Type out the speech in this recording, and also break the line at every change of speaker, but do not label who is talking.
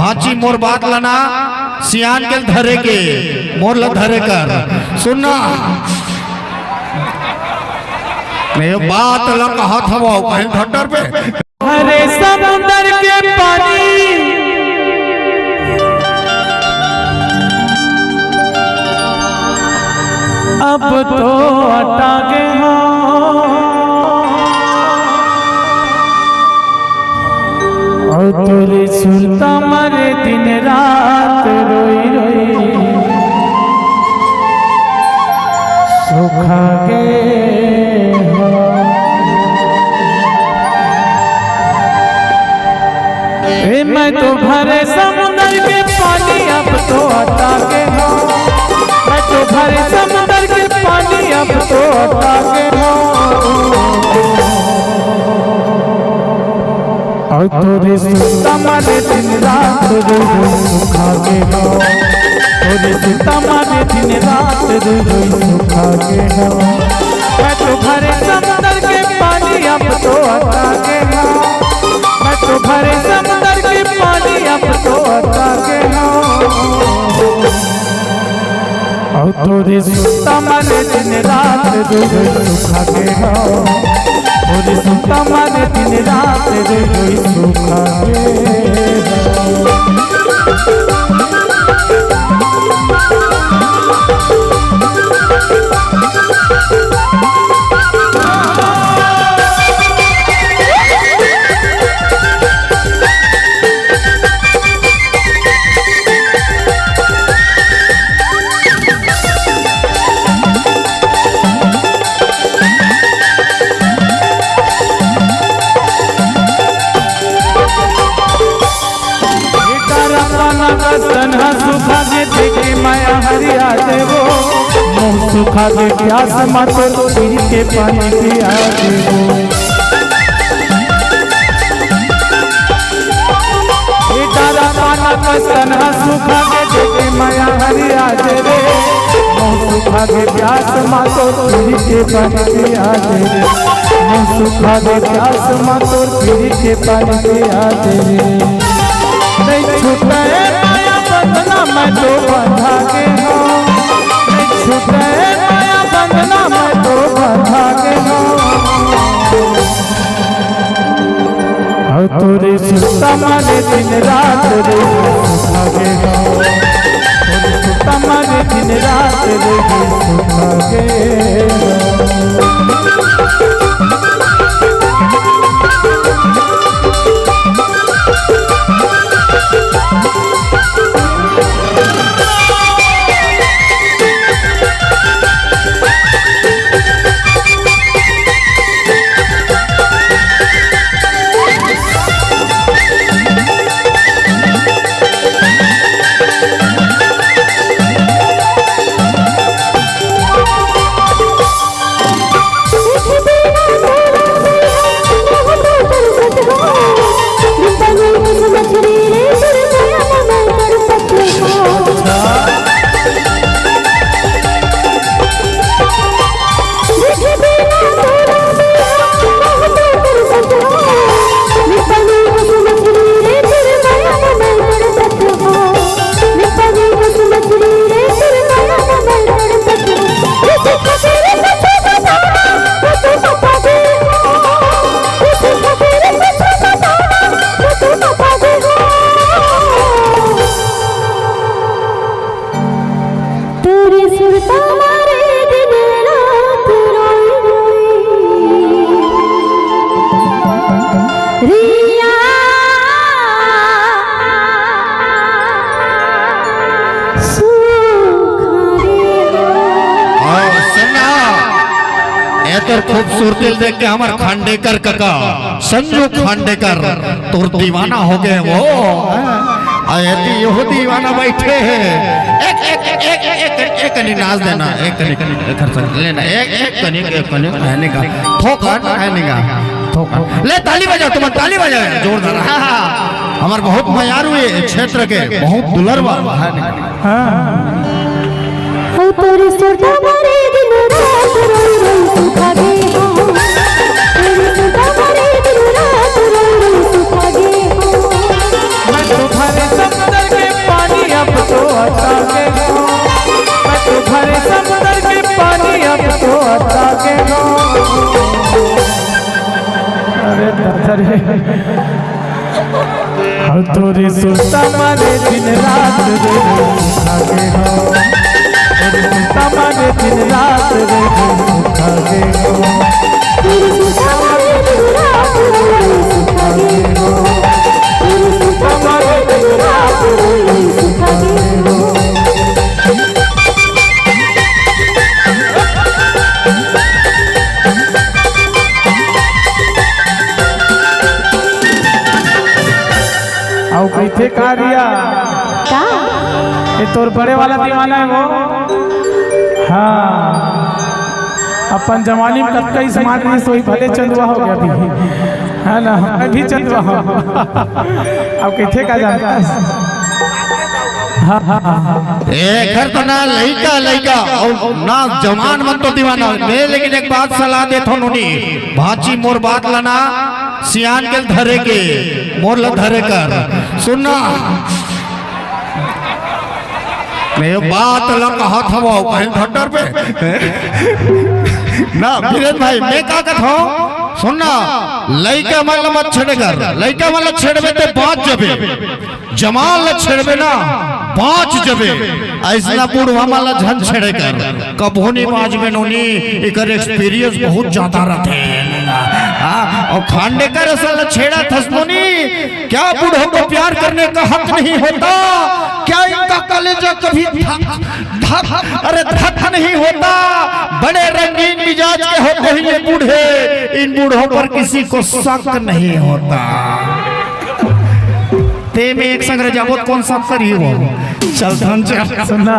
भाची मोर बात लना सियान के धरे के मोर ल धरे कर सुनना मैं बात ल कहत हवा कहीं ठट्टर पे
हरे समुंदर के पानी अब तो हटा गए हो और तेरी सुनता मरे दिन रात रोई रोई सुखा गए हो। मैं तो भरे समुंदर के पानी अब तो हटा के हो मैं तो भरे समुंदर के पानी अब तो हटा के हो और तोरे सुनता मारे दिन रात रोई सुखा के हो तोरे सुनता मारे दिन रात रोई सुखा के हो मैं तो भरे समुंदर के पानी अब तो हटा के हो मैं तो भरे समुंदर के पानी अब तो हटा के हो और तोरे सुनता मारे दिन रात रोई सुखा के हो तोरे सुनता मारे दिन रात रोई सुखा के हो। सुखा दे देखे माया हरिया देवो मुँह सुखा दे प्यास मातो पीर के पानी पिया देवो डाला पाना कसन सुखा दे देखे माया हरिया देवो मुँह सुखा दे प्यास मातो पीर के पानी पिया देवो मुँह सुखा दे प्यास मातो पीर के पानी पिया देवो नहीं छूटे बंधना मैं तो बंधा के हो नहीं छूटे माया बंधना मैं तो बंधा के हो और तोरे सुनता मारे दिन रात रोई सुखा के हो तोरे सुनता मारे दिन रात रोई सुखा के हो।
खूबसूरती देख के हमार खांडेकर काका संजू खांडेकर तोर दीवाना हो गए वो आयती यो दीवाना बैठे हैं एक कनी नाच देना एक कनी खर्च लेना एक कनी कहने का ठोका कहने का ठोका ले ताली बजाओ तुम ताली बजाओ जोरदार हमार बहुत मयार हुए क्षेत्र के बहुत दुलरवा
हो तोरे सुरता मारे दिन रात रोई रोई सुखा गे हो तोरे सुरता मारे दिन रात रोई रोई सुखा गे हो
मैं तो भरे सब अरे दादा रे हाँ तोरे सुनता मारे दिन रात रे आगे हो तोरे सुनता मारे दिन रात रे आगे हो
तेरी सुनता मारे दिन रात रे सुखा गे हो तेरी सुनता मारे दिन रात रे सुखा गे हो
आओ कैसे कारिया
का
ये तोर बड़े वाला दीवाना है वो हाँ अपन जवानी में कब कई समाज में सोई भले चंदुआ हो गया भी है ना मैं भी चंदुआ हूँ अब कैसे का जानता है हाँ हाँ हाँ
ए घर तो ना लइका लइका और ना जवान मन तो दीवाना मैं लेकिन एक बात सलाह देता नोनी भाची मोर बात लाना सियान के धरे के मोर ला धरे कर सुनना मैं बात ला कहा था वो कहीं थड्डर पे ना वीरेंद्र भाई मैं क्या कहता हूँ सुनना लइका मन मत छेड़े कर लइका मन छेड़बे ते बात जबे जमाल ल छेड़बे ना बाँच जबे ऐसा बुढ़वा माला झन छेड़े कर कबोनी बाज में नोनी एकर एक्सपीरियंस बहुत ज्यादा रहते और खांडेकर असल छेड़ा थसनोनी क्या बूढ़ों को प्यार करने का हक नहीं होता क्या इनका कलेजा कभी अरे धक नहीं होता बड़े रंगीन मिजाज के होते हैं ये बूढ़े इन बूढ़ों पर किसी को शक नहीं होता ते में एक संग रजावत कौन सा करी हो चल धन चल
सुनना